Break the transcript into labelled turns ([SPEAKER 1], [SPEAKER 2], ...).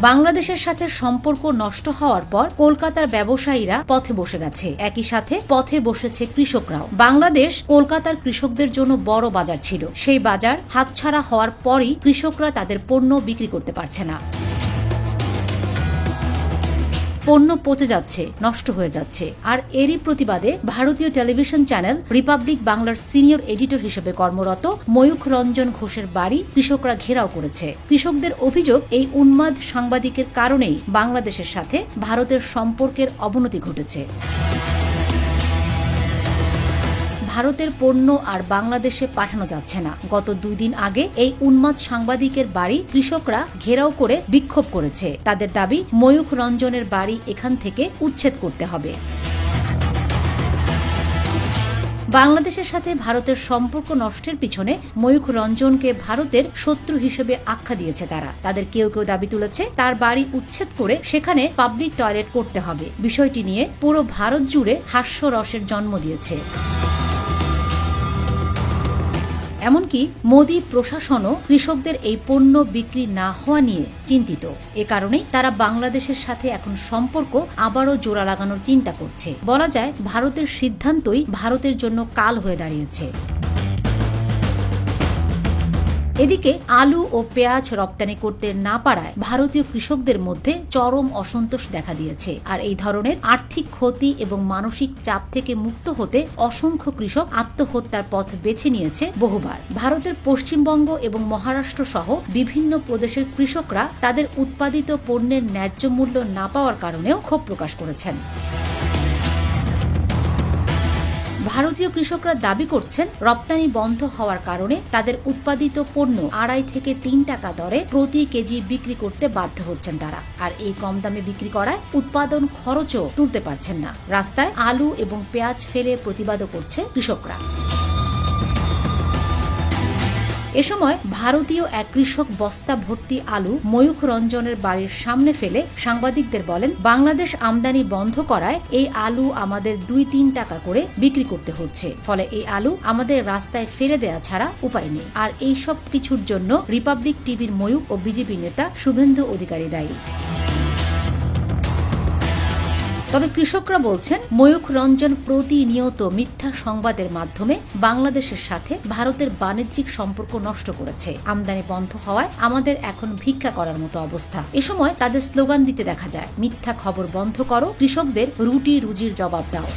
[SPEAKER 1] বাংলাদেশের সাথে সম্পর্ক নষ্ট হওয়ার পর কলকাতার ব্যবসায়ীরা পথে বসে গেছে, একই সাথে পথে বসেছে কৃষকরাও। বাংলাদেশ কলকাতার কৃষকদের জন্য বড় বাজার ছিল। সেই বাজার হাতছাড়া হওয়ার পরই কৃষকরা তাদের পণ্য বিক্রি করতে পারছে না। পণ্য পচে যাচ্ছে, নষ্ট হয়ে যাচ্ছে। আর এরই প্রতিবাদে ভারতীয় টেলিভিশন চ্যানেল রিপাবলিক বাংলার সিনিয়র এডিটর হিসেবে কর্মরত ময়ূখ রঞ্জন ঘোষের বাড়ি কৃষকরা ঘেরাও করেছে। কৃষকদের অভিযোগ, এই উন্মাদ সাংবাদিকের কারণেই বাংলাদেশের সাথে ভারতের সম্পর্কের অবনতি ঘটেছে। ভারতের পণ্য আর বাংলাদেশে পাঠানো যাচ্ছে না। গত 2 দিন আগে এই উন্মাদ সাংবাদিকের বাড়ি কৃষকরা ঘেরাও করে বিক্ষোভ করেছে। তাদের দাবি, ময়ূখ রঞ্জনের বাড়ি এখান থেকে উচ্ছেদ করতে হবে। বাংলাদেশের সাথে ভারতের সম্পর্ক নষ্টের পিছনে ময়ূখ রঞ্জনকে ভারতের শত্রু হিসেবে আখ্যা দিয়েছে তারা। তাদের কেউ কেউ দাবি তুলেছে, তার বাড়ি উচ্ছেদ করে সেখানে পাবলিক টয়লেট করতে হবে। বিষয়টি নিয়ে পুরো ভারত জুড়ে হাস্যরসের জন্ম দিয়েছে। এমনকি মোদী প্রশাসনও কৃষকদের এই পণ্য বিক্রি না হওয়া নিয়ে চিন্তিত। এ কারণেই তারা বাংলাদেশের সাথে এখন সম্পর্ক আবারও জোড়া লাগানোর চিন্তা করছে। বলা যায়, ভারতের সিদ্ধান্তই ভারতের জন্য কাল হয়ে দাঁড়িয়েছে। এদিকে আলু ও পেঁয়াজ রপ্তানি করতে না পারায় ভারতীয় কৃষকদের মধ্যে চরম অসন্তোষ দেখা দিয়েছে। আর এই ধরনের আর্থিক ক্ষতি এবং মানসিক চাপ থেকে মুক্ত হতে অসংখ্য কৃষক আত্মহত্যার পথ বেছে নিয়েছে বহুবার। ভারতের পশ্চিমবঙ্গ এবং মহারাষ্ট্র সহ বিভিন্ন প্রদেশের কৃষকরা তাদের উৎপাদিত পণ্যের ন্যায্য মূল্য না পাওয়ার কারণেও ক্ষোভ প্রকাশ করেছেন। ভারতীয় কৃষকরা দাবি করছেন, রপ্তানি বন্ধ হওয়ার কারণে তাদের উৎপাদিত পণ্য 2.5 থেকে 3 টাকা দরে প্রতি কেজি বিক্রি করতে বাধ্য হচ্ছেন তারা। আর এই কম দামে বিক্রি করায় উৎপাদন খরচও তুলতে পারছেন না। রাস্তায় আলু এবং পেঁয়াজ ফেলে প্রতিবাদও করছে কৃষকরা। এ সময় ভারতীয় এক কৃষক বস্তা ভর্তি আলু ময়ূখ রঞ্জনের বাড়ির সামনে ফেলে সাংবাদিকদের বলেন, বাংলাদেশ আমদানি বন্ধ করায় এই আলু আমাদের 2-3 টাকা করে বিক্রি করতে হচ্ছে। ফলে এই আলু আমাদের রাস্তায় ফেলে দেয়া ছাড়া উপায় নেই। আর এই সব কিছুর জন্য রিপাবলিক টিভির ময়ূখ ও বিজেপি নেতা শুভেন্দু অধিকারী দায়ী। তবে কৃষকরা বলছেন, ময়ূখ রঞ্জন প্রতিনিয়ত মিথ্যা সংবাদের মাধ্যমে বাংলাদেশের সাথে ভারতের বাণিজ্যিক সম্পর্ক নষ্ট করেছে। আমদানি বন্ধ হওয়ায় আমাদের এখন ভিক্ষা করার মতো অবস্থা। এ সময় তাদের স্লোগান দিতে দেখা যায়, মিথ্যা খবর বন্ধ করো, কৃষকদের রুটি রুজির জবাব দাও।